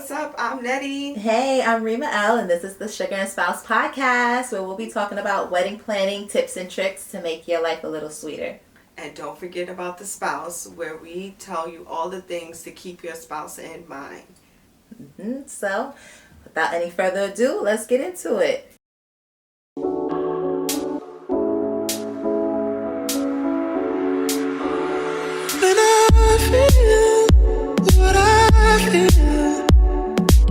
what's up? I'm Nettie. Hey, I'm Rima L, and this is the Sugar and Spouse podcast, where we'll be talking about wedding planning tips and tricks to make your life a little sweeter. And don't forget about the spouse, where we tell you all the things to keep your spouse in mind. So, without any further ado, let's get into it. When I feel what I feel,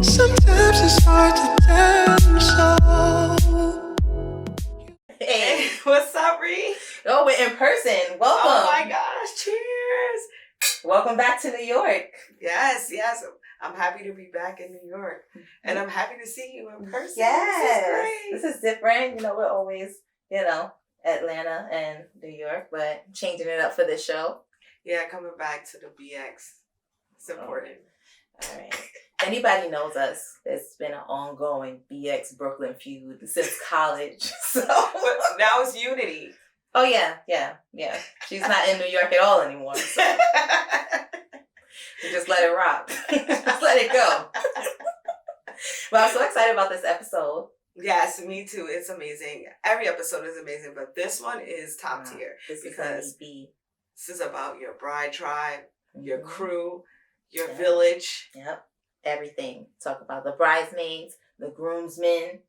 sometimes it's hard to tell so. Hey, what's up, Ree? Oh, we're in person. Welcome. Oh my gosh, cheers. Welcome back to New York. Yes. I'm happy to be back in New York. And I'm happy to see you in person. Yes. This is different. You know, we're always, Atlanta and New York, but changing it up for this show. Yeah, coming back to the BX. It's important. All right. Anybody knows us, there's been an ongoing BX Brooklyn feud since college. So But now it's unity. Oh yeah. She's not in New York at all anymore. So you just let it rock. Just let it go. Well, I'm so excited about this episode. Yes, me too. It's amazing. Every episode is amazing, but this one is top tier. This is about your bride tribe, your crew, your Yep. village. Yep. Everything. Talk about the bridesmaids, the groomsmen,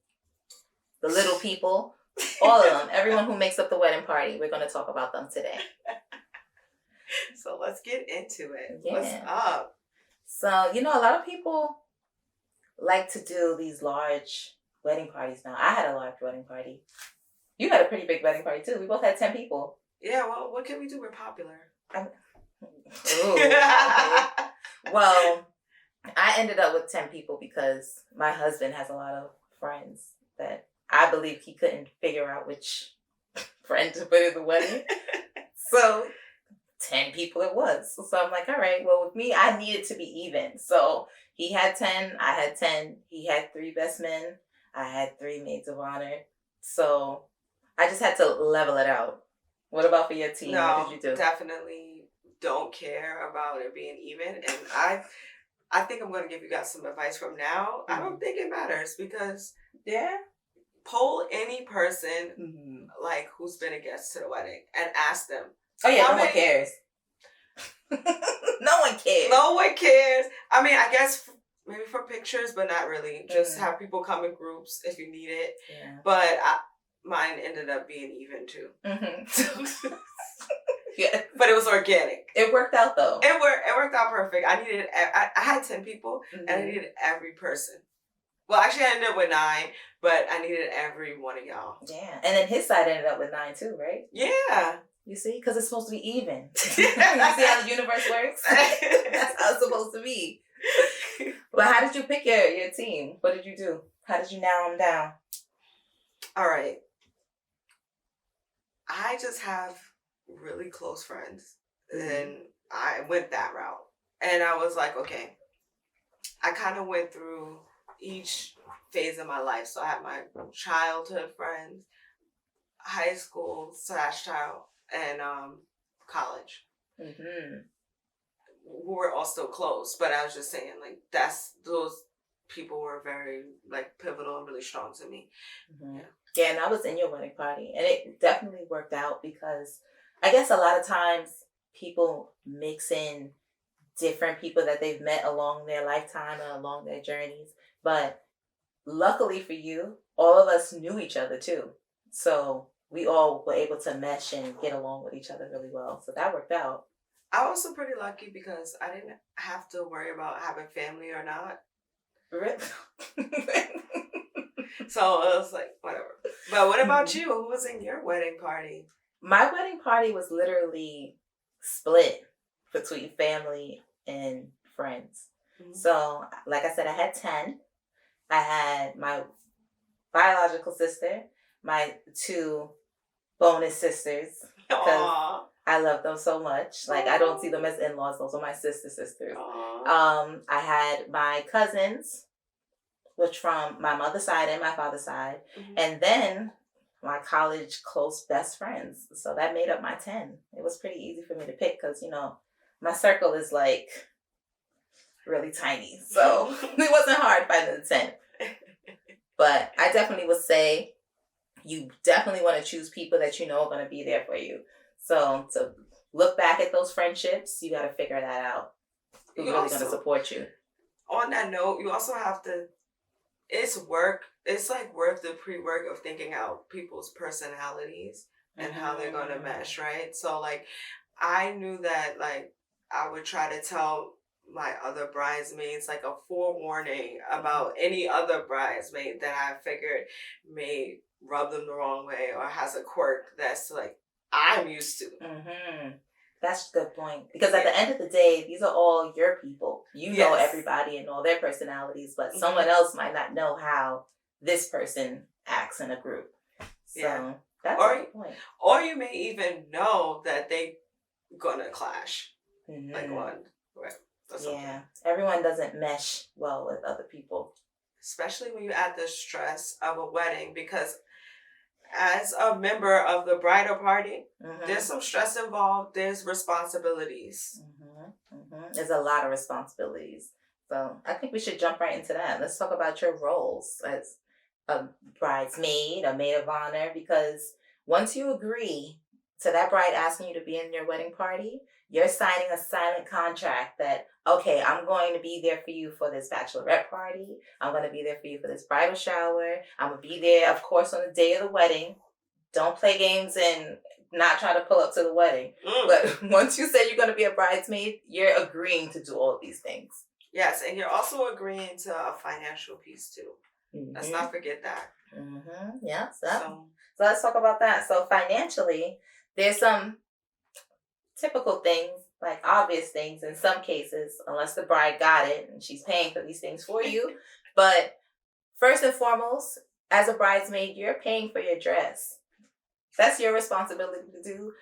the little people, all of them. Everyone who makes up the wedding party. We're going to talk about them today. So let's get into it. Yeah. What's up? So, a lot of people like to do these large wedding parties now. I had a large wedding party. You had a pretty big wedding party too. We both had 10 people. Yeah, well, what can we do? We're popular. Ooh, okay. Well, I ended up with 10 people because my husband has a lot of friends that I believe he couldn't figure out which friend to put in the wedding. So 10 people it was. So I'm like, all right, well, with me, I needed to be even. So he had 10, I had 10. He had 3 best men. I had 3 maids of honor. So I just had to level it out. What about for your team? No, What did you do? definitely don't care about it being even. And I think I'm going to give you guys some advice from now. I don't think it matters because poll any person like who's been a guest to the wedding and ask them. Oh yeah, no one cares. No one cares. No one cares. I mean, I guess maybe for pictures, but not really. Just have people come in groups if you need it. Yeah. But mine ended up being even too. Yeah. But it was organic. It worked out though. It worked out perfect. I had 10 people and I needed every person. Well, actually I ended up with 9, but I needed every one of y'all. Yeah. And then his side ended up with 9 too, right? Yeah. You see? Because it's supposed to be even. You see how the universe works? That's how it's supposed to be. Well, how did you pick your team? What did you do? How did you narrow them down? All right. I just have really close friends. And I went that route. And I was like, okay. I kind of went through each phase of my life. So I had my childhood friends, high school / child, and college. We were all still close, but I was just saying, like, those people were very, like, pivotal and really strong to me. Yeah, and I was in your wedding party, and it definitely worked out because I guess a lot of times people mix in different people that they've met along their lifetime or along their journeys. But luckily for you, all of us knew each other too. So we all were able to mesh and get along with each other really well. So that worked out. I was also pretty lucky because I didn't have to worry about having family or not. Really? So it was like, whatever. But what about you? Who was in your wedding party? My wedding party was literally split between family and friends. So, like I said, I had 10. I had my biological sister, my 2 bonus sisters. Aww. I love them so much. Like, I don't see them as in-laws. Those are my sisters. Aww. I had my cousins, which from my mother's side and my father's side. And then my college close best friends. So that made up my 10. It was pretty easy for me to pick because, my circle is like really tiny. So it wasn't hard finding the tent. But I definitely would say you definitely want to choose people that you know are going to be there for you. So to look back at those friendships, you got to figure that out. Who's really going to support you. On that note, you also have to, it's work. It's like worth the pre-work of thinking out people's personalities and how they're going to mesh, right? So like, I knew that like I would try to tell my other bridesmaids like a forewarning about any other bridesmaid that I figured may rub them the wrong way or has a quirk that's like I'm used to. That's a good point. Because at the end of the day, these are all your people. You know everybody and all their personalities, but someone else might not know how this person acts in a group. So that's a good point. Or you may even know that they gonna clash. Like one. Yeah. Everyone doesn't mesh well with other people. Especially when you add the stress of a wedding, because as a member of the bridal party, there's some stress involved. There's responsibilities. There's a lot of responsibilities. So I think we should jump right into that. Let's talk about your roles as a bridesmaid, a maid of honor, because once you agree to that bride asking you to be in your wedding party, you're signing a silent contract that, okay, I'm going to be there for you for this bachelorette party. I'm going to be there for you for this bridal shower. I'm going to be there, of course, on the day of the wedding. Don't play games and not try to pull up to the wedding. But once you say you're going to be a bridesmaid, you're agreeing to do all of these things. Yes, and you're also agreeing to a financial piece too. Let's not forget that. Yeah, so let's talk about that. So financially, there's some typical things, like obvious things in some cases, unless the bride got it and she's paying for these things for you. But first and foremost, as a bridesmaid, you're paying for your dress. That's your responsibility to do.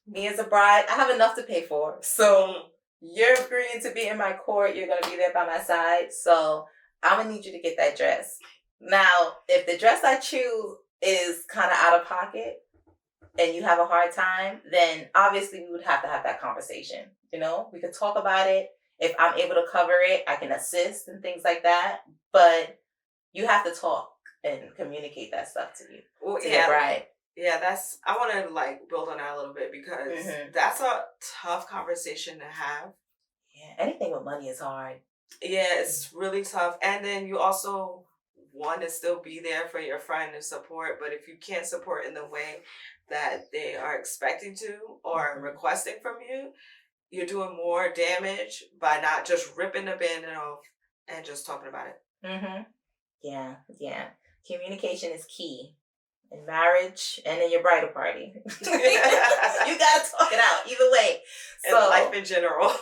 Me as a bride, I have enough to pay for. So you're agreeing to be in my court. You're going to be there by my side. So I'm going to need you to get that dress. Now, if the dress I choose is kind of out of pocket, and you have a hard time, then obviously we would have to have that conversation. You know, we could talk about it. If I'm able to cover it, I can assist and things like that. But you have to talk and communicate that stuff to you, to your bride. Yeah, I want to like build on that a little bit because that's a tough conversation to have. Yeah, anything with money is hard. Yeah, it's really tough. And then you also want to still be there for your friend and support, but if you can't support in the way that they are expecting to or requesting from you, you're doing more damage by not just ripping the band-aid off and just talking about it. Yeah. Communication is key in marriage and in your bridal party. You gotta talk it out either way. So, in life in general.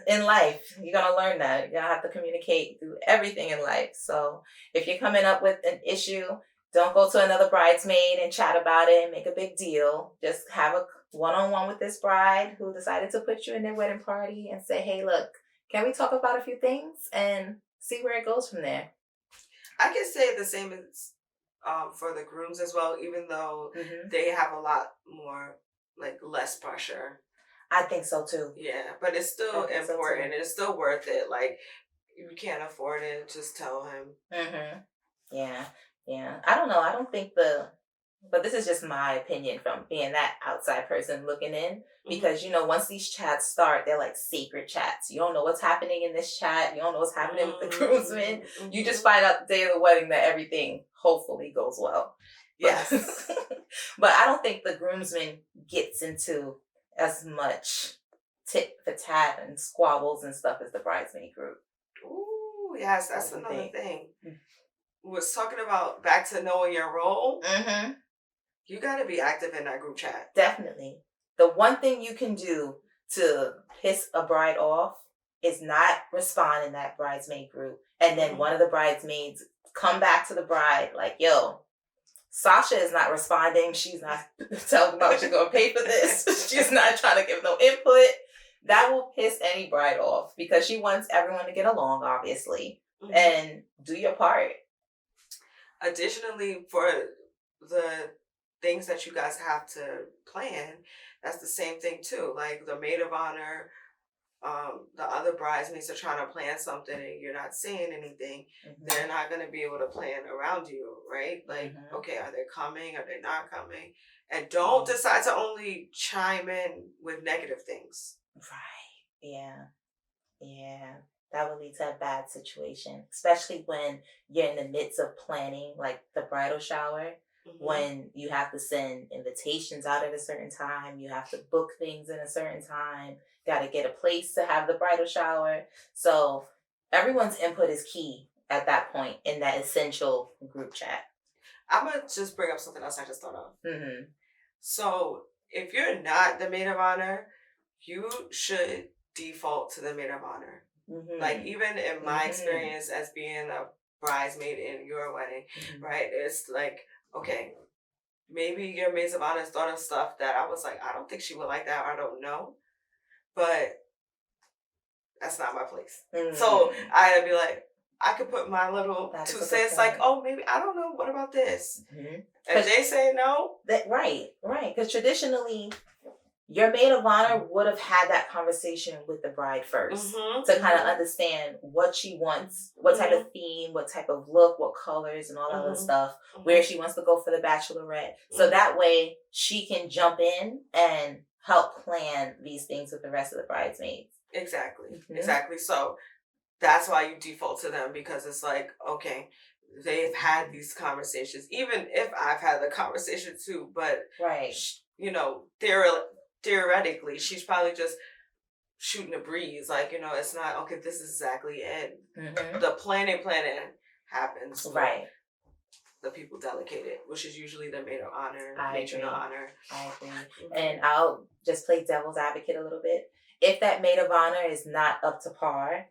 In life, you're gonna learn that. You're gonna have to communicate through everything in life. So if you're coming up with an issue, don't go to another bridesmaid and chat about it and make a big deal. Just have a one-on-one with this bride who decided to put you in their wedding party and say, hey, look, can we talk about a few things and see where it goes from there? I can say the same as for the grooms as well, even though they have a lot more, like, less pressure. I think so too. Yeah, but it's still important. It's still worth it. Like, if you can't afford it, just tell him. Yeah. I don't know. I don't think but this is just my opinion from being that outside person looking in. Because, you know, once these chats start, they're like sacred chats. You don't know what's happening in this chat. You don't know what's happening with the groomsmen. You just find out the day of the wedding that everything hopefully goes well. Yes. But I don't think the groomsman gets into as much tit for tat and squabbles and stuff as the bridesmaid group. Ooh, yes, that's another thing. Was talking about back to knowing your role. You got to be active in that group chat. Definitely. The one thing you can do to piss a bride off is not respond in that bridesmaid group. And then one of the bridesmaids come back to the bride like, yo, Sasha is not responding. She's not telling about she's going to pay for this. She's not trying to give no input. That will piss any bride off because she wants everyone to get along, obviously. And do your part. Additionally, for the things that you guys have to plan, that's the same thing too. Like the maid of honor the other bridesmaids are trying to plan something and you're not saying anything, they're not going to be able to plan around you, right? Like, okay, are they coming? Are they not coming? And don't decide to only chime in with negative things. Right. Yeah. Yeah. That would lead to a bad situation, especially when you're in the midst of planning, like the bridal shower, when you have to send invitations out at a certain time, you have to book things in a certain time, got to get a place to have the bridal shower. So everyone's input is key at that point in that essential group chat. I'm going to just bring up something else I just thought of. So if you're not the maid of honor, you should default to the maid of honor. Like, even in my experience as being a bridesmaid in your wedding, right? It's like, okay, maybe your maids of honor thought of stuff that I was like, I don't think she would like that. I don't know. But that's not my place. So I'd be like, I could put my little 2 cents, like, oh, maybe, I don't know, what about this? If they say no. Right. Because traditionally, your maid of honor would have had that conversation with the bride first to kind of understand what she wants, what type of theme, what type of look, what colors and all that other stuff, where she wants to go for the bachelorette. So that way she can jump in and help plan these things with the rest of the bridesmaids. Exactly. So that's why you default to them, because it's like, okay, they've had these conversations, even if I've had the conversation too, but, you know, theoretically, she's probably just shooting a breeze. Like, you know, it's not, okay, this is exactly it. The planning happens. Right. The people delegated, which is usually the maid of honor, matron of honor. I agree. And I'll just play devil's advocate a little bit. If that maid of honor is not up to par,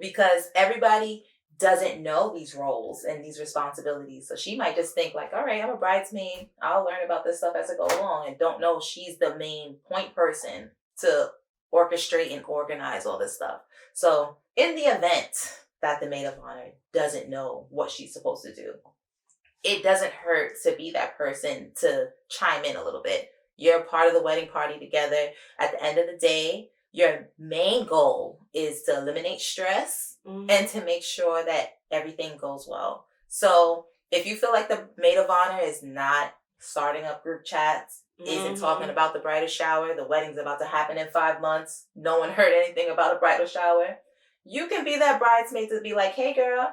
because everybody doesn't know these roles and these responsibilities. So she might just think like, all right, I'm a bridesmaid. I'll learn about this stuff as I go along, and don't know she's the main point person to orchestrate and organize all this stuff. So in the event that the maid of honor doesn't know what she's supposed to do, it doesn't hurt to be that person to chime in a little bit. You're part of the wedding party together. At the end of the day, your main goal is to eliminate stress and to make sure that everything goes well. So if you feel like the maid of honor is not starting up group chats, isn't talking about the bridal shower, the wedding's about to happen in 5 months, no one heard anything about a bridal shower, you can be that bridesmaid to be like, hey girl,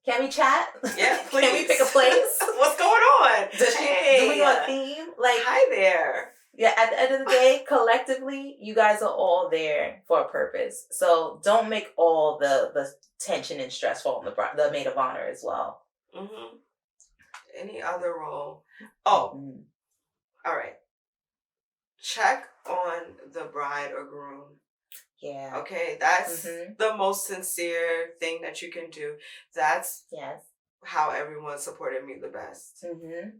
can we chat? Yeah, please. Can we pick a place? What's going on? Do we want a theme? Like, hi there. Yeah, at the end of the day, collectively, you guys are all there for a purpose. So don't make all the tension and stress fall on the maid of honor as well. Any other role? Oh, all right. Check on the bride or groom. Yeah. Okay, that's the most sincere thing that you can do. That's how everyone supported me the best.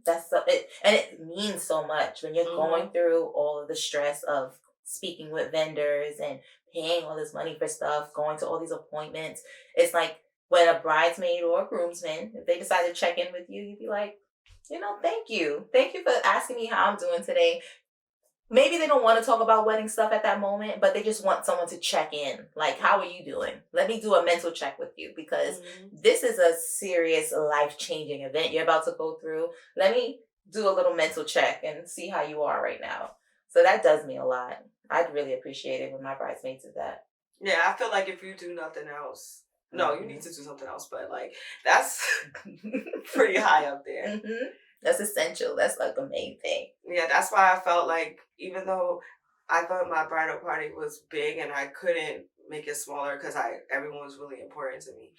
That's it, and it means so much when you're going through all of the stress of speaking with vendors and paying all this money for stuff, going to all these appointments. It's like when a bridesmaid or a groomsman, if they decide to check in with you, you'd be like, you know, thank you for asking me how I'm doing today. Maybe they don't want to talk about wedding stuff at that moment, but they just want someone to check in. Like, how are you doing? Let me do a mental check with you, because this is a serious life-changing event you're about to go through. Let me do a little mental check and see how you are right now. So that does mean a lot. I'd really appreciate it when my bridesmaids did that. Yeah, I feel like if you do nothing else, no, you need to do something else, but like, that's pretty high up there. That's essential. That's like a main thing. Yeah, that's why I felt like, even though I thought my bridal party was big and I couldn't make it smaller because everyone was really important to me,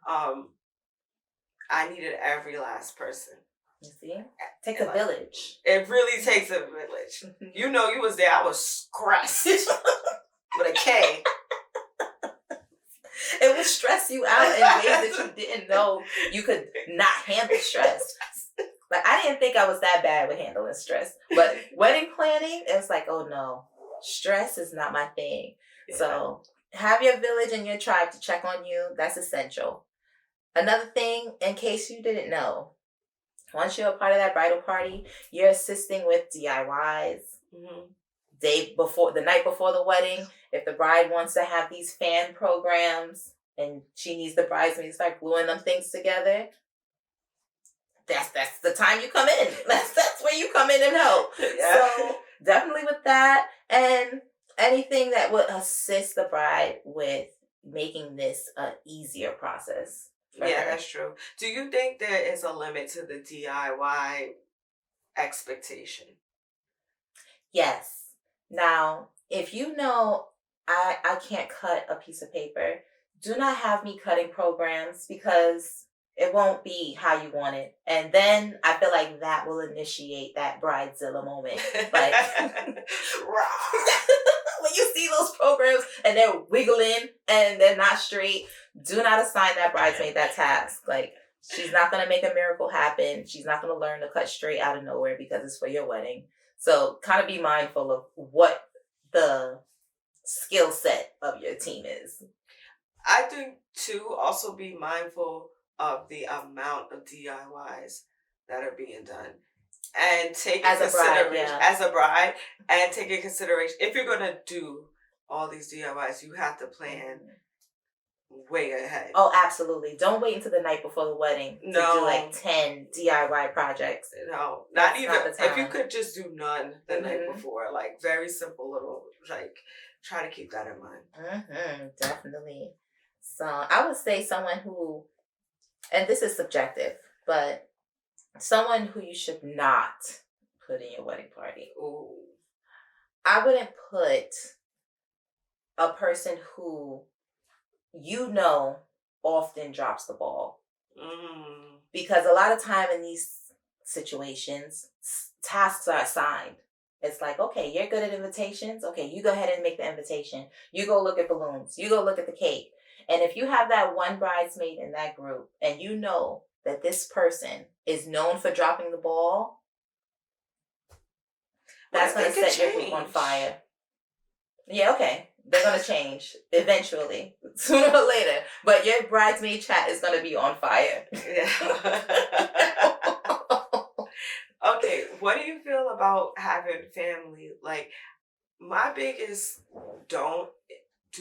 I needed every last person. You see? Takes a village. It really takes a village. You know, you was there. I was stressed with a K. It would stress you out in ways that you didn't know you could not handle stress. Like, I didn't think I was that bad with handling stress. But wedding planning, it's like, oh no, stress is not my thing. Yeah. So have your village and your tribe to check on you. That's essential. Another thing, in case you didn't know, once you're a part of that bridal party, you're assisting with DIYs, the night before the wedding, if the bride wants to have these fan programs and she needs the bridesmaids to start gluing them things together, that's the time you come in. That's where you come in and help. Yeah. So definitely with that, and anything that would assist the bride with making this an easier process. Yeah, that's true. Do you think there is a limit to the DIY expectation? Yes. Now, if you know I can't cut a piece of paper, do not have me cutting programs because it won't be how you want it. And then I feel like that will initiate that bridezilla moment. Like when you see those programs and they're wiggling and they're not straight, do not assign that bridesmaid that task. Like, she's not going to make a miracle happen. She's not going to learn to cut straight out of nowhere because it's for your wedding. So kind of be mindful of what the skill set of your team is. I think, too, also be mindful of the amount of DIYs that are being done. And take into consideration, as a bride, and take in consideration, if you're going to do all these DIYs, you have to plan way ahead. Oh, absolutely. Don't wait until the night before the wedding to do like 10 DIY projects. No, not even. If you could just do none the night before, like very simple little, like try to keep that in mind. Definitely. So I would say someone who, and this is subjective, but someone who you should not put in your wedding party. Ooh. I wouldn't put a person who often drops the ball. Because a lot of time in these situations, tasks are assigned. It's like, okay, you're good at invitations. Okay, you go ahead and make the invitation. You go look at balloons. You go look at the cake. And if you have that one bridesmaid in that group and you know that this person is known for dropping the ball, that's going to set your group on fire. Yeah, okay. They're going to change eventually, sooner or later. But your bridesmaid chat is going to be on fire. Yeah. Okay, what do you feel about having family? Like, my biggest do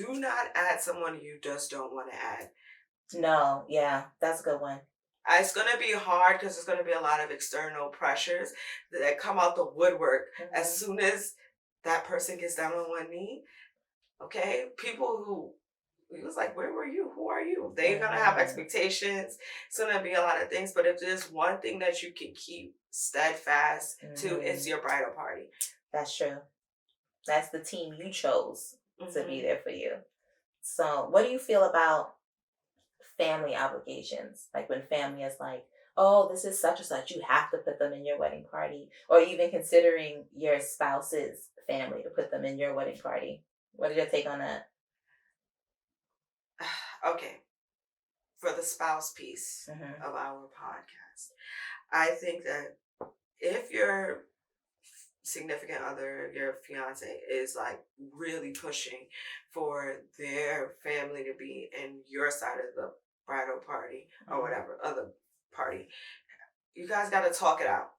not add someone you just don't want to add. No, yeah, that's a good one. It's going to be hard because there's going to be a lot of external pressures that come out the woodwork as soon as that person gets down on one knee. Okay? People who, it was like, where were you? Who are you? They're going to have expectations. It's going to be a lot of things. But if there's one thing that you can keep steadfast to, it's your bridal party. That's true. That's the team you chose to be there for you. So what do you feel about family obligations? Like when family is like, oh, this is such and such, you have to put them in your wedding party. Or even considering your spouse's family to put them in your wedding party. What is your take on that? Okay. For the spouse piece of our podcast, I think that if your significant other, your fiance, is like really pushing for their family to be in your side of the bridal party or whatever other party, you guys got to talk it out.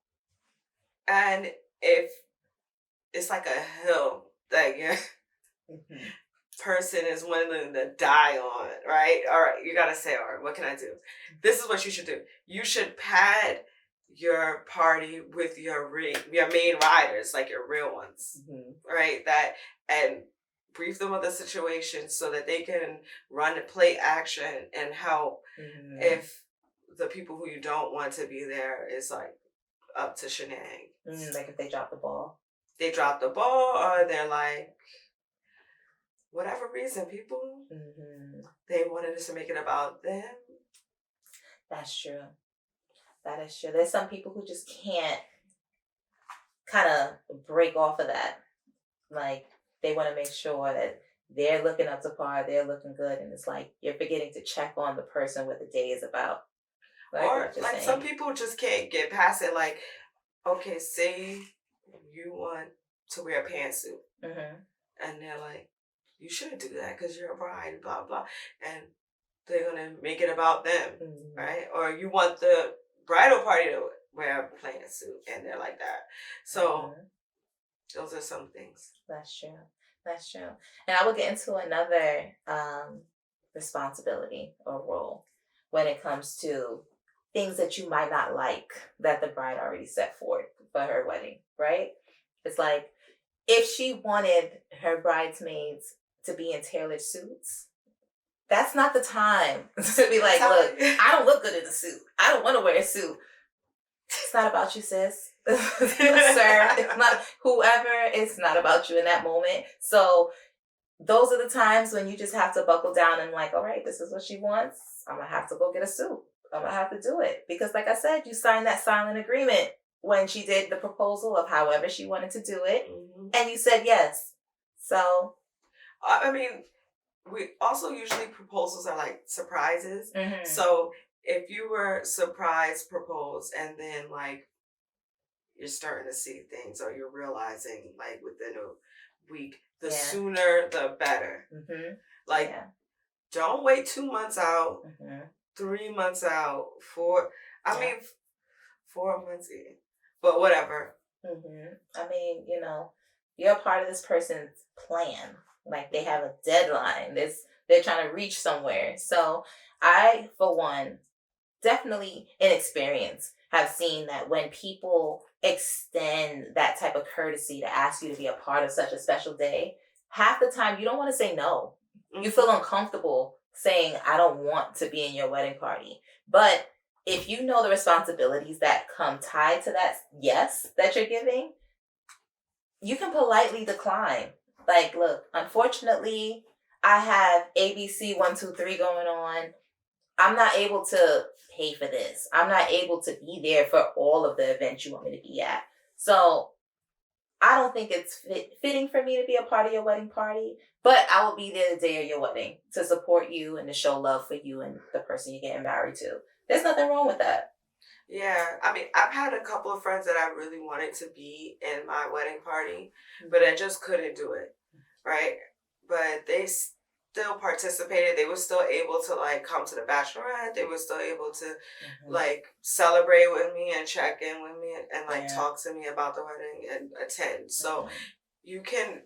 And if it's like a hill that your person is willing to die on, right? All right, you got to say, all right, what can I do? This is what you should do. You should pad your party with your main riders, like your real ones, right? And brief them of the situation so that they can run and play action and help if the people who you don't want to be there is like up to shenanigans. Like if they drop the ball. They drop the ball, or they're like, whatever reason, people, they wanted us to make it about them. That's true. That is true. There's some people who just can't kind of break off of that. Like, they want to make sure that they're looking up to par, they're looking good, and it's like you're forgetting to check on the person what the day is about. Or, like, some people just can't get past it. Like, okay, say you want to wear a pantsuit. And they're like, you shouldn't do that because you're a bride, blah, blah. And they're going to make it about them, right? Or you want the bridal party to wear a plain suit, and they're like that. So Those are some things. That's true. That's true. And I will get into another responsibility or role when it comes to things that you might not like that the bride already set forth for her wedding, right? It's like if she wanted her bridesmaids to be in tailored suits, that's not the time to be like, look, I don't look good in a suit. I don't want to wear a suit. It's not about you, sis. Sir, it's not whoever, it's not about you in that moment. So those are the times when you just have to buckle down and like, all right, this is what she wants. I'm gonna have to go get a suit. I'm gonna have to do it. Because like I said, you signed that silent agreement when she did the proposal of however she wanted to do it. Mm-hmm. And you said yes. So I mean, we also usually proposals are like surprises. Mm-hmm. So if you were surprise proposed and then like you're starting to see things or you're realizing like within a week, the sooner the better. Mm-hmm. Like, don't wait 2 months out, 3 months out, 4 months in, but whatever. Mm-hmm. I mean, you're part of this person's plan. Like they have a deadline. They're trying to reach somewhere. So I, for one, definitely in experience have seen that when people extend that type of courtesy to ask you to be a part of such a special day, half the time you don't want to say no. Mm-hmm. You feel uncomfortable saying, I don't want to be in your wedding party. But if you know the responsibilities that come tied to that yes that you're giving, you can politely decline. Like, look, unfortunately, I have ABC 1, 2, 3 going on. I'm not able to pay for this. I'm not able to be there for all of the events you want me to be at. So I don't think it's fitting for me to be a part of your wedding party, but I will be there the day of your wedding to support you and to show love for you and the person you're getting married to. There's nothing wrong with that. Yeah, I mean, I've had a couple of friends that I really wanted to be in my wedding party, but I just couldn't do it, right? But they still participated. They were still able to like come to the bachelorette. They were still able to like celebrate with me and check in with me and like talk to me about the wedding and attend. So you can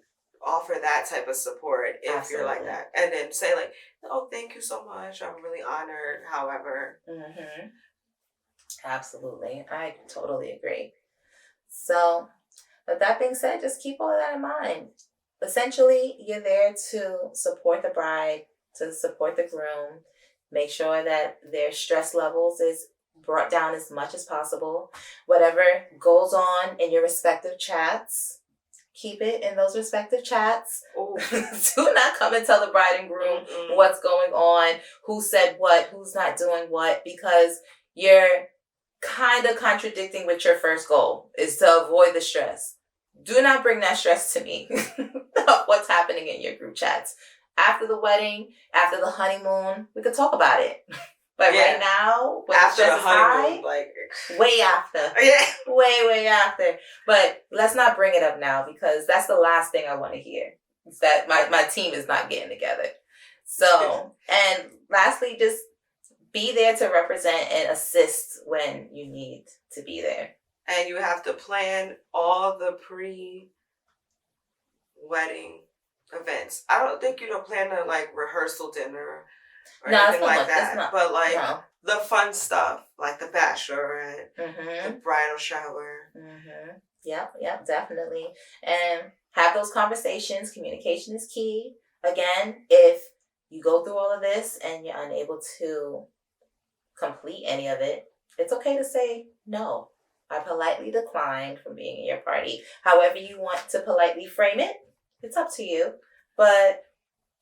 offer that type of support if you're like that, and then say like, oh, thank you so much. I'm really honored. However. Mm-hmm. Absolutely. I totally agree. So, with that being said, just keep all of that in mind. Essentially, you're there to support the bride, to support the groom, make sure that their stress levels is brought down as much as possible. Whatever goes on in your respective chats, keep it in those respective chats. Do not come and tell the bride and groom what's going on, who said what, who's not doing what, because you're kind of contradicting with your first goal is to avoid the stress. Do not bring that stress to me of what's happening in your group chats. After the wedding, after the honeymoon, we could talk about it. But right now, when after the honeymoon, way after. Yeah. Way after. But let's not bring it up now because that's the last thing I want to hear. It's that my team is not getting together. So, and lastly, just be there to represent and assist when you need to be there. And you have to plan all the pre-wedding events. I don't think plan a like rehearsal dinner or anything like that. But like the fun stuff, like the bachelorette, the bridal shower. Mm-hmm. Yep, definitely. And have those conversations. Communication is key. Again, if you go through all of this and you're unable to complete any of it, it's okay to say no. I politely declined from being in your party. However you want to politely frame it, it's up to you. But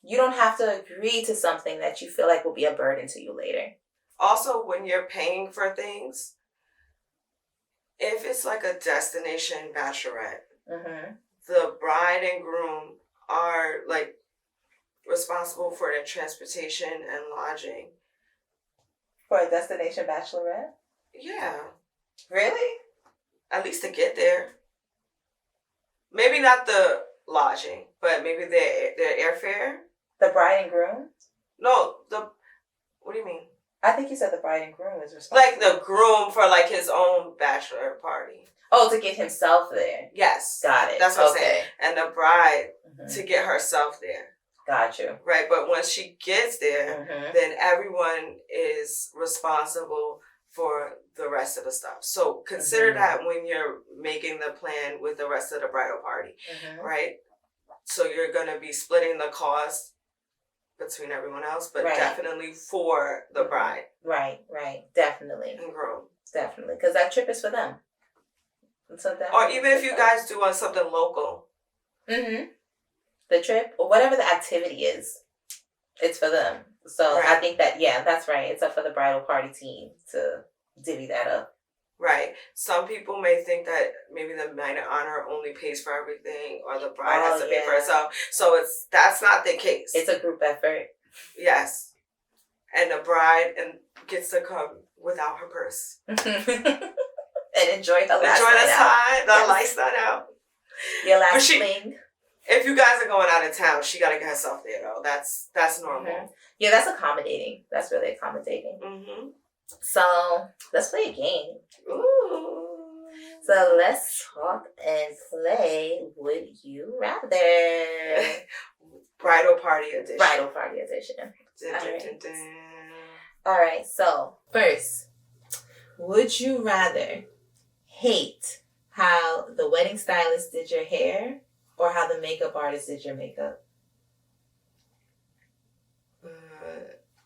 you don't have to agree to something that you feel like will be a burden to you later. Also, when you're paying for things, if it's like a destination bachelorette, the bride and groom are like responsible for their transportation and lodging. For a destination bachelorette? Yeah. Really? At least to get there. Maybe not the lodging, but maybe their airfare. The bride and groom? No, what do you mean? I think you said the bride and groom is responsible. Like the groom for like his own bachelor party. Oh, to get himself there. Yes. Got it. That's what I'm saying. And the bride to get herself there. Got you. Right, but once she gets there, then everyone is responsible for the rest of the stuff. So consider that when you're making the plan with the rest of the bridal party, right? So you're going to be splitting the cost between everyone else, but definitely for the bride. Right. Definitely. And groom. Definitely, because that trip is for them. So or even if you guys do on something local. The trip, or whatever the activity is, it's for them. So I think that, that's right. It's up for the bridal party team to divvy that up. Right. Some people may think that maybe the maid of honor only pays for everything, or the bride has to pay for herself. So that's not the case. It's a group effort. Yes. And the bride gets to come without her purse. And enjoy her last night out. The lights night out. Your last fling. If you guys are going out of town, she got to get herself there, though. That's normal. Yeah, that's accommodating. That's really accommodating. So, let's play a game. Ooh. So, let's talk and play Would You Rather? Bridal party edition. All right, so first, would you rather hate how the wedding stylist did your hair or how the makeup artist did your makeup?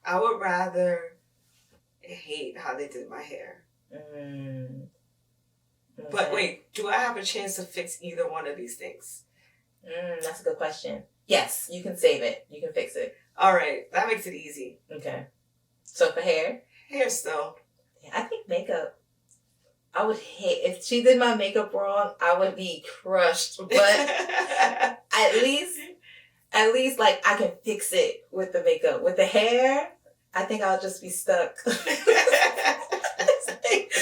I would rather hate how they did my hair. Okay. But wait, do I have a chance to fix either one of these things? That's a good question. Yes, you can save it. You can fix it. All right, that makes it easy. Okay. So for hair? Hair still. Yeah, I think makeup. I would hate, if she did my makeup wrong, I would be crushed. But at least like I can fix it with the makeup. With the hair, I think I'll just be stuck.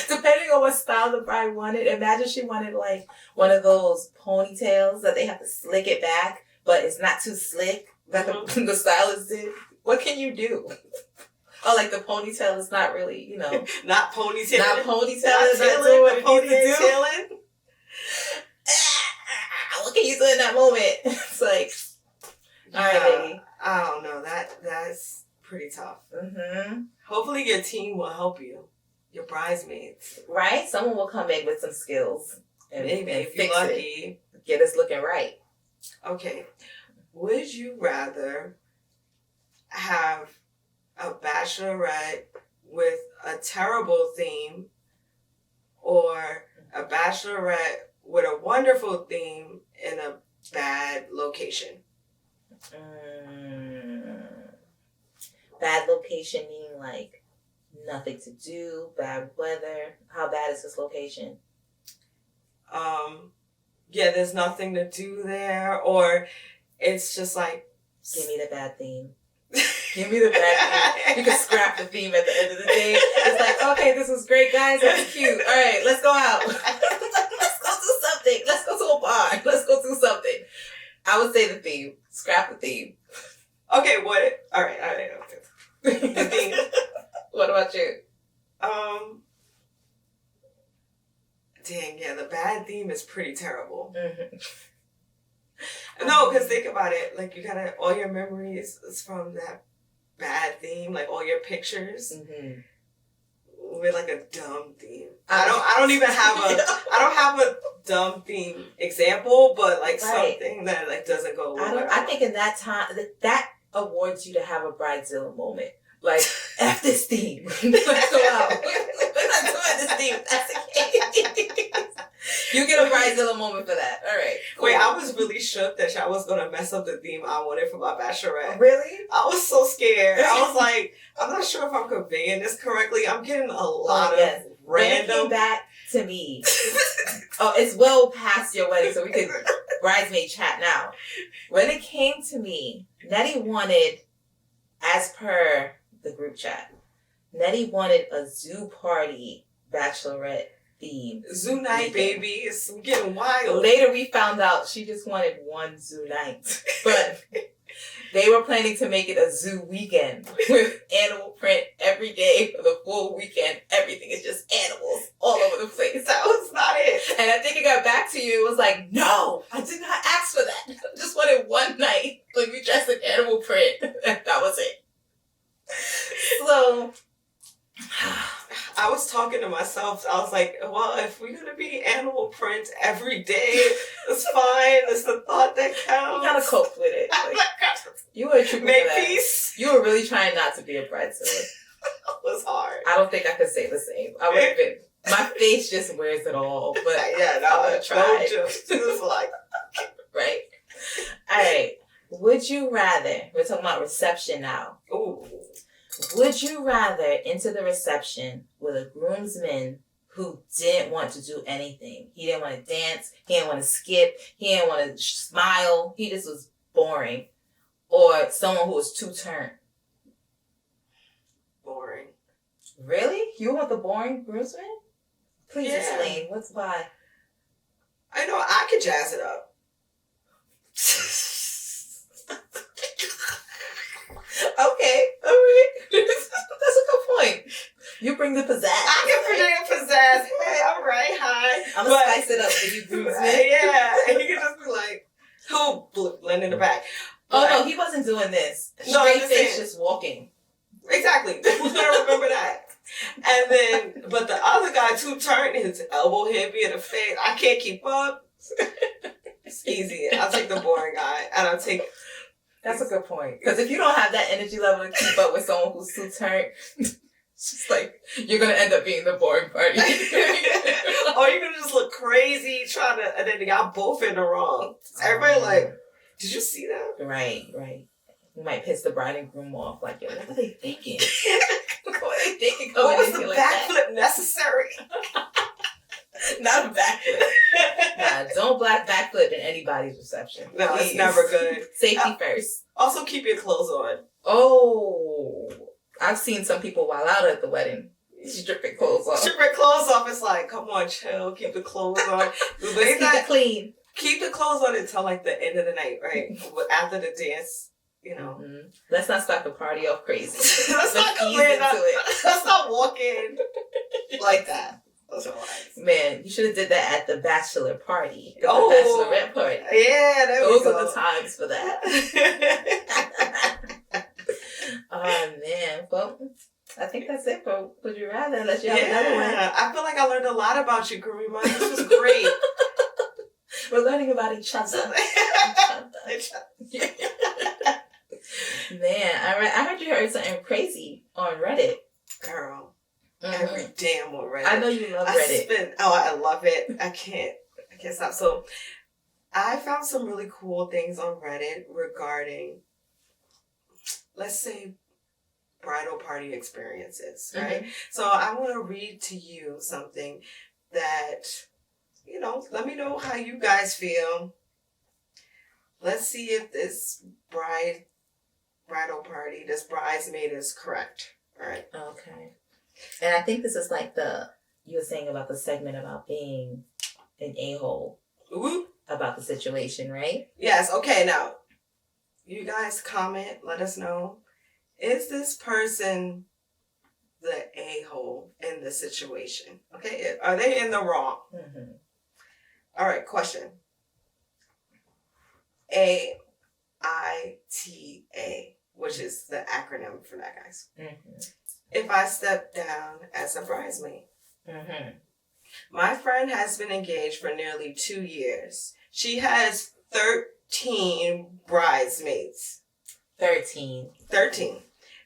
Depending on what style the bride wanted. Imagine she wanted like one of those ponytails that they have to slick it back, but it's not too slick that the stylist did. What can you do? Oh, like the ponytail is not really, not ponytailing. Not ponytailing. Not doing what it needs to do. What can you do in that moment? It's like, all right, baby. I don't know. That's pretty tough. Hopefully your team will help you. Your bridesmaids. Right? Someone will come in with some skills. And if fix you're lucky. Get us looking right. Okay. Would you rather have a bachelorette with a terrible theme or a bachelorette with a wonderful theme in a bad location? Bad location meaning like nothing to do, bad weather. How bad is this location? There's nothing to do there, or it's just like, give me the bad theme. Give me the bad theme. You can scrap the theme at the end of the day. It's like, okay, this was great, guys. That's cute. All right, let's go out. Let's go do something. Let's go to a bar. Let's go do something. I would say the theme. Scrap the theme. Okay, what? All right. Okay. The theme. What about you? Dang, yeah, the bad theme is pretty terrible. No, because think about it. Like, you gotta, all your memories is from that bad theme, like all your pictures with like a dumb theme. I don't even have I don't have a dumb theme example, but like something that like doesn't go well. I think in that time, that awards you to have a bridezilla moment. Like, F this theme. Let's go out. We're not doing this theme. That's the case. You get a bridezilla moment for that. All right. Cool. Wait, I was really shook that y'all was going to mess up the theme I wanted for my bachelorette. Really? I was so scared. I was like, I'm not sure if I'm conveying this correctly. I'm getting a lot of random. When it came back to me, it's well past your wedding, so we can bridesmaid chat now. When it came to me, Nettie wanted, as per the group chat, Nettie wanted a zoo party bachelorette theme. Zoo night, baby. It's getting wild. Later we found out she just wanted one zoo night. But They were planning to make it a zoo weekend with animal print every day for the full weekend. Everything is just animals all over the place. That was not it. And I think it got back to you. It was like, no, I did not ask for that. I just wanted one night. Like, we dressed in animal print. That was it. So... I was talking to myself. I was like, well, if we're going to be animal print every day, it's fine. It's the thought that counts. You kind of coped with it. Like, you were a trooper make for that. peace. You were really trying not to be a bridezilla. It was hard. I don't think I could say the same. I would have been. My face just wears it all. But yeah, no, I would have tried. It was like, right. All right. Would you rather? We're talking about reception now. ooh. Would you rather enter the reception with a groomsman who didn't want to do anything? He didn't want to dance. He didn't want to skip. He didn't want to smile. He just was boring. Or someone who was too turned. Boring. Really? You want the boring groomsman? Please explain. What's why? I know, I could jazz it up. Okay, all right. That's a good point. You bring the pizzazz. I can bring pizzazz. Hey, all right, hi. I'm going to spice it up for you, groomsman. Yeah, and he can just be like, who blend in the back. Oh, no, he wasn't doing this. No, Straight face, just walking. Exactly. Who's going to remember that? And then, but the other guy, too, turned, his elbow hit me in the face. I can't keep up. It's easy. I'll take the boring guy, and I'll take... That's a good point. Because if you don't have that energy level to keep up with someone who's too turned, it's just like, you're going to end up being the boring party. Or you're going to just look crazy trying to, and then y'all both in the wrong. Everybody like, did you see that? Right. You might piss the bride and groom off. Like, yo, what are they thinking? What are they thinking? What was the backflip necessary? Not a backflip. Nah, don't backflip in anybody's reception. No, Please. it's never good. Safety first. Also, keep your clothes on. Oh, I've seen some people while out at the wedding stripping clothes off. Stripping clothes off. It's like, come on, chill. Keep the clothes on. But Keep it clean. Keep the clothes on until like the end of the night, right? After the dance, you know. Mm-hmm. Let's not start the party off crazy. Let's not ease into into it. Let's not walk in like that. Those are lies. Man, you should have did that at the bachelor party. The bachelorette party. Yeah, those are the times for that. Oh man, well, I think that's it for Would You Rather, unless you have another one. I feel like I learned a lot about you, Karima. This was great. We're learning about each other. Man, I heard you heard something crazy on Reddit. Girl. Mm-hmm. Every damn on Reddit. I know you love Reddit. I love it. I can't stop. So I found some really cool things on Reddit regarding, let's say, bridal party experiences, right? Mm-hmm. So I want to read to you something that, let me know how you guys feel. Let's see if this bridal party, this bridesmaid is correct. All right. Okay. And I think this is like you were saying about the segment about being an a-hole about the situation, right? Yes. Okay. Now, you guys comment. Let us know. Is this person the a-hole in the situation? Okay. Are they in the wrong? Mm-hmm. All right. Question. AITA, which is the acronym for that, guys. Mm-hmm. If I step down as a bridesmaid. Mm-hmm. My friend has been engaged for nearly 2 years. She has 13 bridesmaids. 13.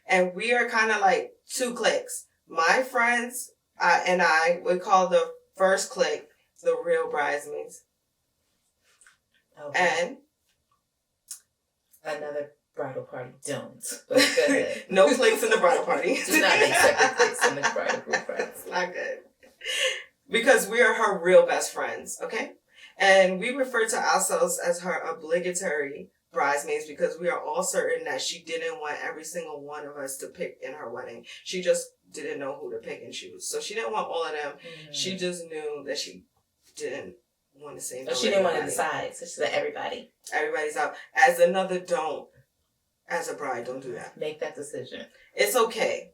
And we are kind of like two cliques. My friends and I would call the first clique the real bridesmaids. Okay. And another bridal party don't. But go ahead. No cliques in the bridal party. Do not make separate cliques in the bridal group. It's not good. Because we are her real best friends, okay? And we refer to ourselves as her obligatory bridesmaids because we are all certain that she didn't want every single one of us to pick in her wedding. She just didn't know who to pick and choose. So she didn't want all of them. Mm-hmm. She just knew that she didn't want to say no. She didn't want to decide. So she said everybody. Everybody's out. As another don't, as a bride. Don't do that. Make that decision. It's okay.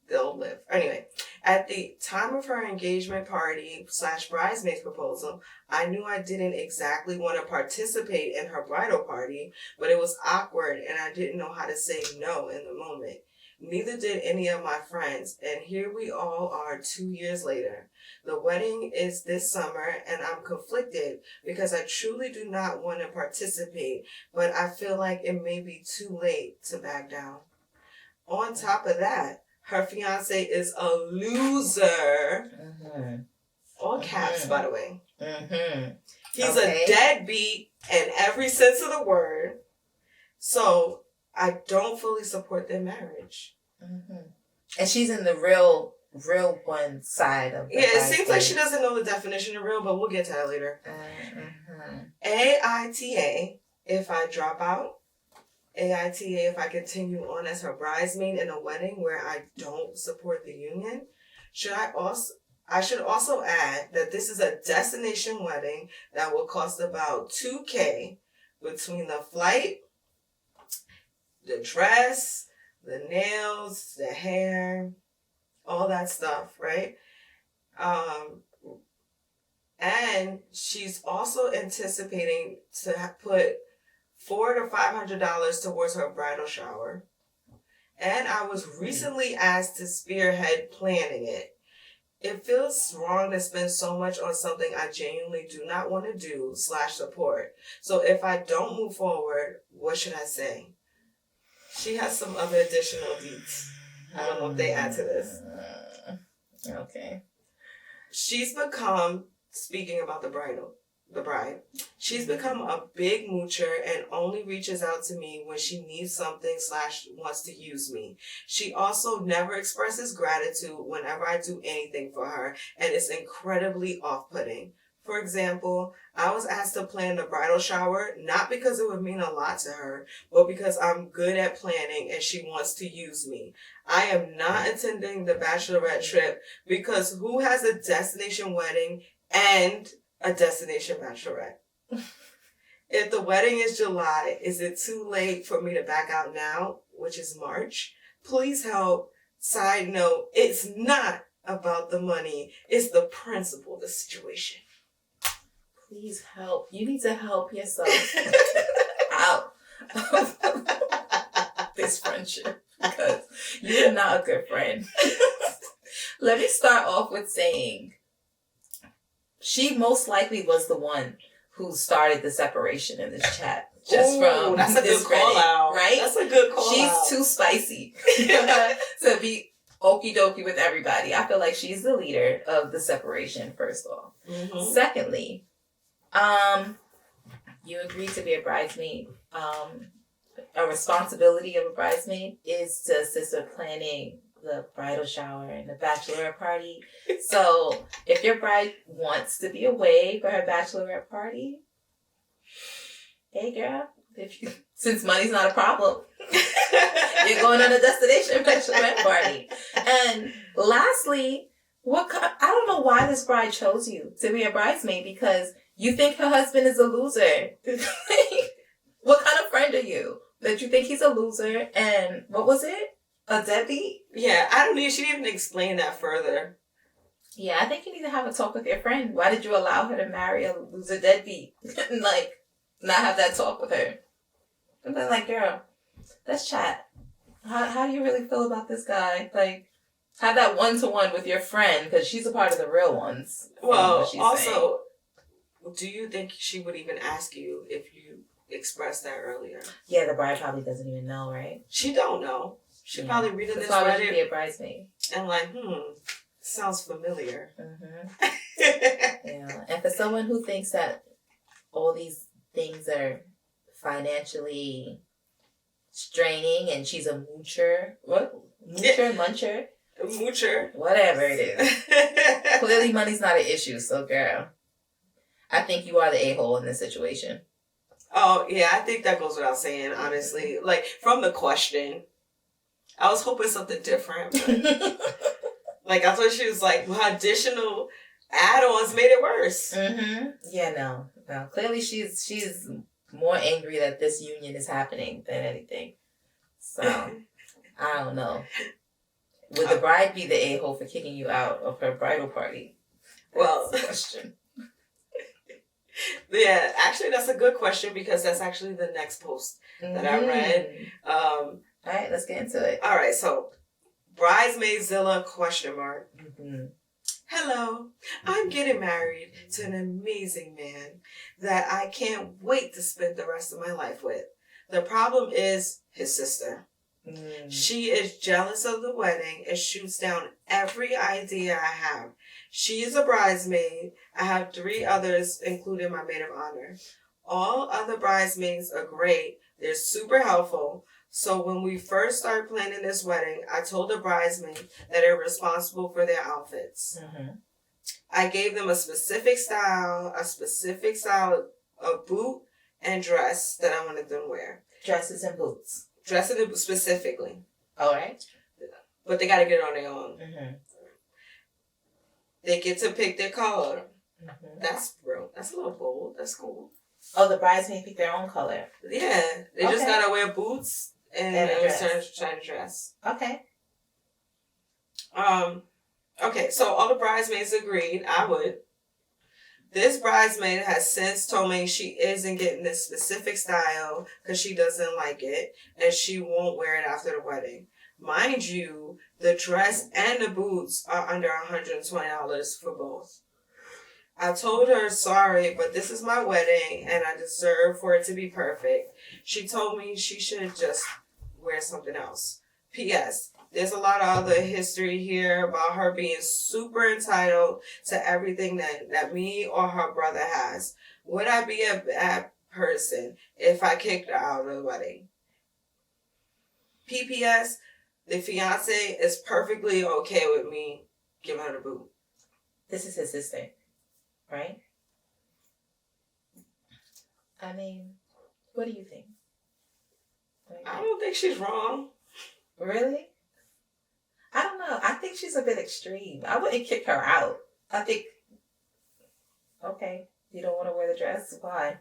They'll live. Anyway, at the time of her engagement party / bridesmaid's proposal, I knew I didn't exactly want to participate in her bridal party, but it was awkward and I didn't know how to say no in the moment. Neither did any of my friends, and here we all are 2 years later. The wedding is this summer, and I'm conflicted because I truly do not want to participate, but I feel like it may be too late to back down. On top of that, her fiance is a loser. Mm-hmm. All caps, by the way. Mm-hmm. He's a deadbeat in every sense of the word. So I don't fully support their marriage. Mm-hmm. And she's in the real one side of the it seems like she doesn't know the definition of real, but we'll get to that later. Mm-hmm. AITA, if I drop out. AITA, if I continue on as her bridesmaid in a wedding where I don't support the union. I should also add that this is a destination wedding that will cost about $2,000 between the flight, the dress, the nails, the hair, all that stuff, right? And she's also anticipating to put $400 to $500 towards her bridal shower. And I was recently asked to spearhead planning it. It feels wrong to spend so much on something I genuinely do not want to do / support. So if I don't move forward, what should I say? She has some other additional deets. I don't know if they add to this. Okay. She's become, speaking about the bride, she's become a big moocher and only reaches out to me when she needs something / wants to use me. She also never expresses gratitude whenever I do anything for her, and it's incredibly off-putting. For example, I was asked to plan the bridal shower, not because it would mean a lot to her, but because I'm good at planning and she wants to use me. I am not attending the bachelorette trip because who has a destination wedding and a destination bachelorette? If the wedding is July, is it too late for me to back out now, which is March? Please help. Side note, it's not about the money. It's the principle of the situation. Please help. You need to help yourself out of this friendship because you're not a good friend. Let me start off with saying she most likely was the one who started the separation in this chat. From that's a this good call Reddit, out. Right? That's a good call out. She's too spicy to be okie dokie with everybody. I feel like she's the leader of the separation, first off. Mm-hmm. Secondly, you agreed to be a bridesmaid. A responsibility of a bridesmaid is to assist with planning the bridal shower and the bachelorette party. So if your bride wants to be away for her bachelorette party, hey girl, since money's not a problem, you're going on a destination bachelorette party. And lastly, I don't know why this bride chose you to be a bridesmaid, because you think her husband is a loser. What kind of friend are you that you think he's a loser? And what was it? A deadbeat? Yeah, she didn't even explain that further. Yeah, I think you need to have a talk with your friend. Why did you allow her to marry a loser deadbeat? Like, not have that talk with her. And then, like, girl, let's chat. How do you really feel about this guy? Like, have that one-to-one with your friend, because she's a part of the real ones. Well, also, do you think she would even ask you if you expressed that earlier? Yeah, the bride probably doesn't even know, right? She don't know. She probably reading this Reddit. Why would be a bridesmaid? And like, sounds familiar. Mm-hmm. Yeah, and for someone who thinks that all these things are financially straining and she's a moocher. What? Moocher? Muncher? Moocher. Whatever it is. Clearly money's not an issue, so girl, I think you are the a-hole in this situation. Oh, yeah, I think that goes without saying, honestly. Like, from the question, I was hoping something different. But, like, I thought she was like, well, additional add-ons made it worse. Mm-hmm. Yeah, no. Clearly she's more angry that this union is happening than anything. So, I don't know. Would the bride be the a-hole for kicking you out of her bridal party? Well, That's the question. Yeah, actually, that's a good question because that's actually the next post that I read. All right, let's get into it. All right, so Bridesmaidzilla ? Mm-hmm. Hello, I'm getting married to an amazing man that I can't wait to spend the rest of my life with. The problem is his sister. She is jealous of the wedding and shoots down every idea I have. She is a bridesmaid. I have 3 others, including my maid of honor. All other bridesmaids are great. They're super helpful. So when we first started planning this wedding, I told the bridesmaid that they're responsible for their outfits. Mm-hmm. I gave them a specific style of boot and dress that I wanted them to wear. Dresses and boots. Dresses specifically. All right. But they got to get it on their own. Mm-hmm. They get to pick their color. Mm-hmm. That's a little bold. That's cool. Oh, the bridesmaid pick their own color. Yeah. They just got to wear boots and a certain dress. Okay. Okay, so all the bridesmaids agreed I would. This bridesmaid has since told me she isn't getting this specific style because she doesn't like it and she won't wear it after the wedding. Mind you, the dress and the boots are under $120 for both. I told her, sorry, but this is my wedding and I deserve for it to be perfect. She told me she should just wear something else. P.S. There's a lot of other history here about her being super entitled to everything that me or her brother has. Would I be a bad person if I kicked her out of the wedding? P.P.S. The fiance is perfectly okay with me giving her the boot. This is his sister, right? I mean, what do you think? I don't think she's wrong. Really? I don't know. I think she's a bit extreme. I wouldn't kick her out. I think, okay, you don't want to wear the dress? Why?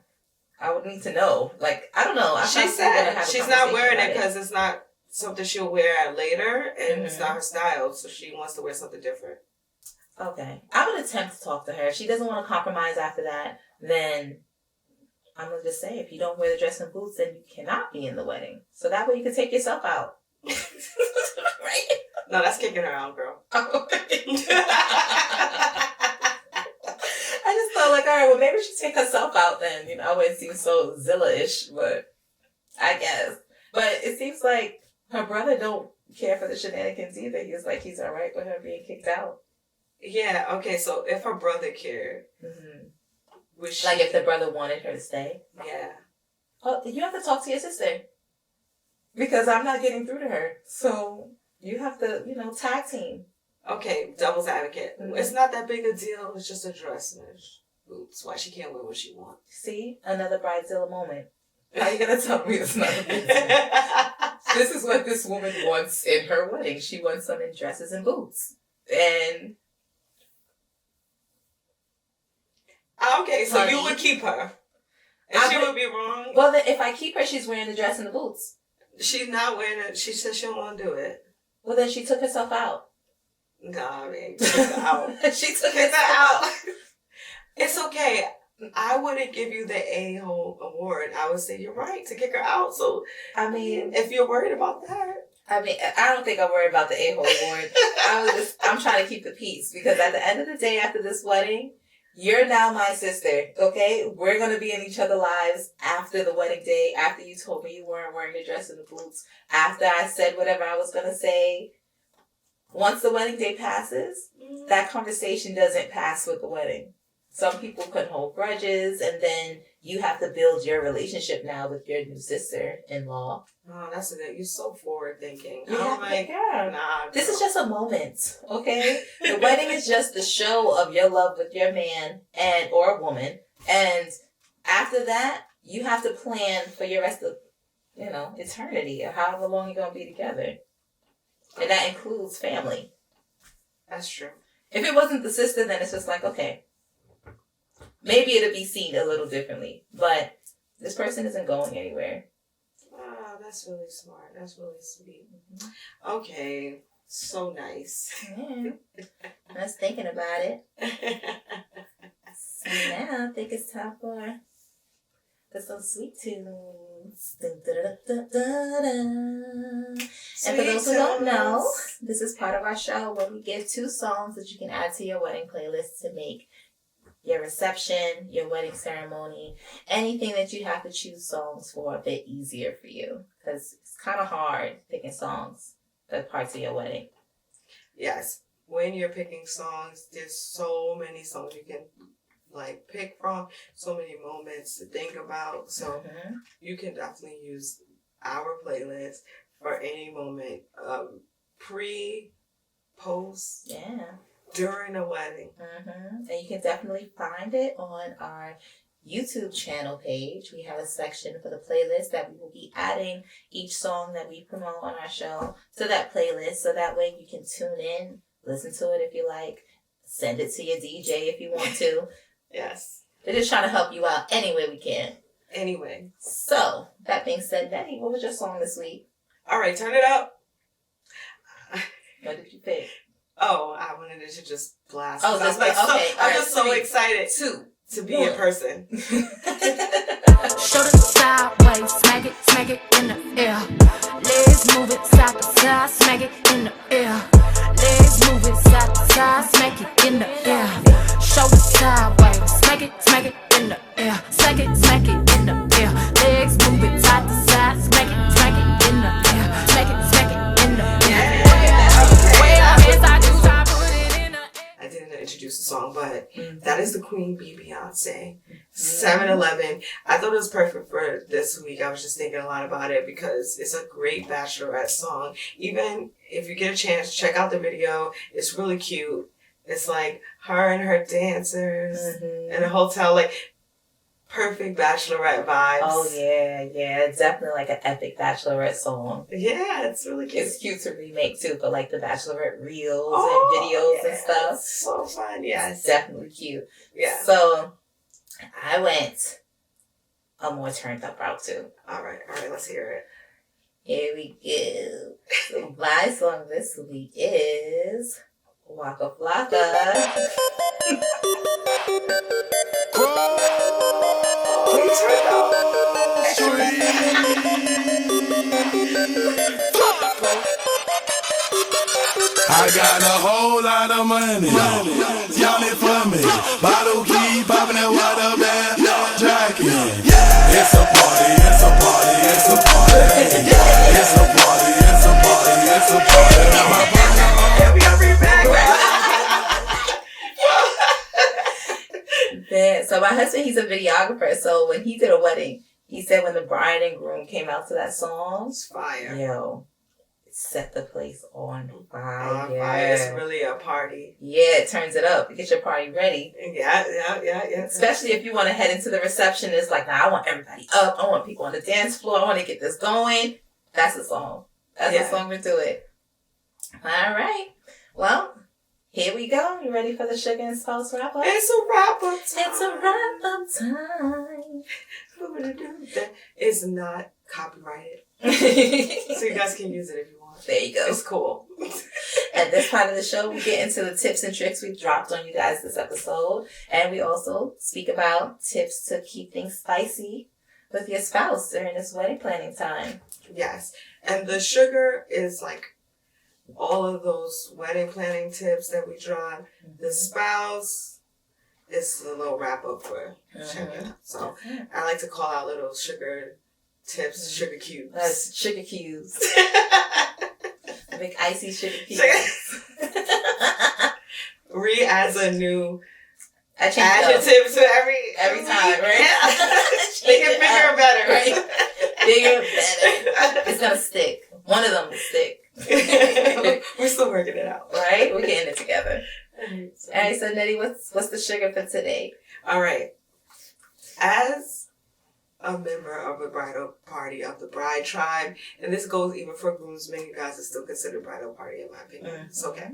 I would need to know. Like, I don't know. She said she's not wearing it because it's not something she'll wear later and it's not her style, so she wants to wear something different. Okay. I would attempt to talk to her. If she doesn't want to compromise after that, then I'm going to just say, if you don't wear the dress and boots, then you cannot be in the wedding. So that way you can take yourself out. Right? No, that's kicking her out, girl. Okay. I just thought, like, all right, well, maybe she take herself out then. You know, I wouldn't seem so Zilla-ish, but I guess. But it seems like her brother don't care for the shenanigans either. He's like, he's all right with her being kicked out. Yeah, okay, so if her brother cared, would she... Like if the brother wanted her to stay? Yeah. Oh, you have to talk to your sister. Because I'm not getting through to her. So you have to, tag team. Okay, devil's advocate. It's not that big a deal. It's just a dress and boots. Why she can't wear what she wants. See? Another Bridezilla moment. How you going to tell me it's not a big deal? This is what this woman wants in her wedding. She wants some in dresses and boots. And... Okay, so honey, you would keep her. And she would be wrong. Well, then if I keep her, she's wearing the dress and the boots. She's not wearing it. She said she don't want to do it. Well, then she took herself out. Nah, I mean, took her out. She took herself out. It's okay. I wouldn't give you the A-hole award. I would say you're right to kick her out. So, I mean, if you're worried about that. I mean, I don't think I'm worried about the A-hole award. I'm trying to keep the peace because at the end of the day, after this wedding, you're now my sister, okay? We're going to be in each other's lives after the wedding day, after you told me you weren't wearing the dress and the boots, after I said whatever I was going to say. Once the wedding day passes, that conversation doesn't pass with the wedding. Some people can hold grudges, and then you have to build your relationship now with your new sister-in-law. Oh, that's good. You're so forward-thinking. Yeah, nah. This is just a moment, okay? The wedding is just the show of your love with your man or woman. And after that, you have to plan for your rest of, eternity or however long you're going to be together. And that includes family. That's true. If it wasn't the sister, then it's just like, okay, maybe it'll be seen a little differently. But this person isn't going anywhere. Oh, that's really smart. That's really sweet. Okay, so nice. Yeah. I was thinking about it. So now I think it's time for some sweet tunes. And for those who don't know, this is part of our show where we give 2 songs that you can add to your wedding playlist to make your reception, your wedding ceremony, anything that you have to choose songs for a bit easier for you. Because it's kind of hard picking songs for parts of your wedding. Yes. When you're picking songs, there's so many songs you can pick from, so many moments to think about. So you can definitely use our playlist for any moment, pre, post, during a wedding. And you can definitely find it on our YouTube channel page. We have a section for the playlist that we will be adding each song that we promote on our show to that playlist, so that way you can tune in, listen to it if you like, send it to your DJ if you want to. Yes. We're just trying to help you out any way we can. Anyway. So, that being said, Nettie, what was your song this week? All right, turn it up. What did you pick? Oh, I wanted it to just blast. Oh, just okay. I'm just so excited to be in person. Show it sideways, smack it in the air. Legs move it side to side, smack it in the air. Legs move it side to side, smack it in the air. Show it sideways, smack it in the air. Smack it in the air. Legs move it side to side, smack it in the air. Smack it in the air. I didn't introduce the song, but that is the Queen Bee Beyonce. 7-Eleven. I thought it was perfect for this week. I was just thinking a lot about it because it's a great bachelorette song. Even if you get a chance, check out the video. It's really cute. It's like her and her dancers in a hotel, perfect bachelorette vibes. Oh, yeah. Definitely like an epic bachelorette song. Yeah, it's really cute. It's cute to remake too, but the bachelorette reels and videos and stuff. It's so fun, yes. It's definitely cute. Yeah. So, I went a more turned up route too. All right, let's hear it. Here we go. So, my song this week is Waka Flocka. I got a whole lot of money. Y'all it for me. Bottle key popping that water bag. Jacking. It's a party. It's a party. It's a party. It's a party. It's a party. It's a party. Yeah, we gotta bring it back. So my husband, he's a videographer. So when he did a wedding, he said when the bride and groom came out to that song, It's fire. yo, it set the place on fire. It's really a party. Yeah, it turns it up. It gets your party ready. Yeah. Especially if you want to head into the reception. It's like, nah, I want everybody up. I want people on the dance floor. I want to get this going. That's the song. That's the song to do it. All right. Well, here we go. You ready for the Sugar and Spice wrap up? It's a wrap up time. It's a wrap up time. That is not copyrighted. So you guys can use it if you want. There you go. It's cool. At this part of the show, we get into the tips and tricks we've dropped on you guys this episode. And we also speak about tips to keep things spicy with your spouse during this wedding planning time. Yes. And the sugar is all of those wedding planning tips that we drop. The spouse is a little wrap up for sugar. So I like to call out little sugar tips, sugar cubes. That's sugar cubes. Big icy sugar cubes. Ree adds a new adjective to every time, right? Make it bigger and better. Right? Bigger, better. It's gonna stick. One of them will stick. We're still working it out. Right? We're getting it together. Alright, so Nettie, what's the sugar for today? Alright. As a member of a bridal party of the bride tribe, and this goes even for groomsmen, you guys are still considered bridal party in my opinion. It's okay.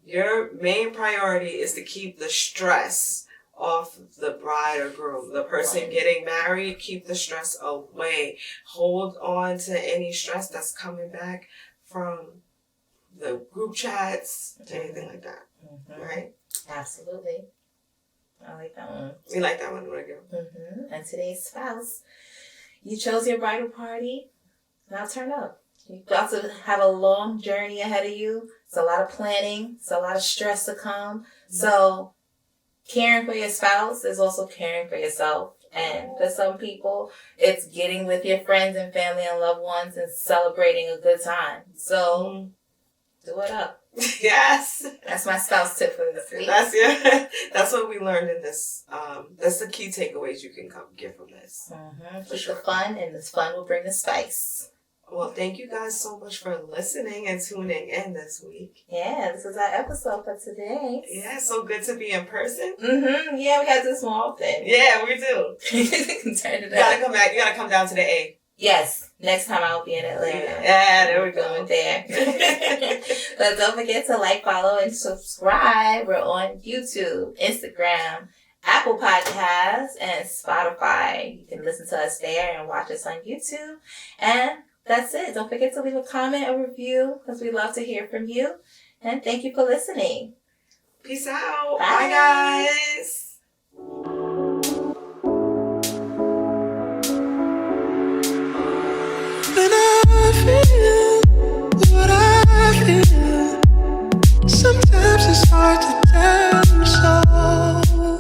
Your main priority is to keep the stress off the bride or groom. The person getting married, keep the stress away. Hold on to any stress that's coming back from the group chats, anything like that. Right? Absolutely. I like that one. We like that one, Rigor. And today's spouse, you chose your bridal party. Now turn up. You got to have a long journey ahead of you. It's a lot of planning. It's a lot of stress to come. So caring for your spouse is also caring for yourself. And for some people, it's getting with your friends and family and loved ones and celebrating a good time. So do it up. Yes. That's my spouse tip for this week. That's what we learned in this. That's the key takeaways you can get from this. Keep the fun, and this fun will bring the spice. Well, thank you guys so much for listening and tuning in this week. Yeah, this is our episode for today. Yeah, so good to be in person. Yeah, we gotta do this more often. Yeah, we do. Turn it up. You gotta come back. You gotta come down to the A. Yes, next time I'll be in Atlanta. Yeah, there we go. There. But don't forget to like, follow, and subscribe. We're on YouTube, Instagram, Apple Podcasts, and Spotify. You can listen to us there and watch us on YouTube. And that's it. Don't forget to leave a comment or review because we love to hear from you. And thank you for listening. Peace out. Bye Bye guys.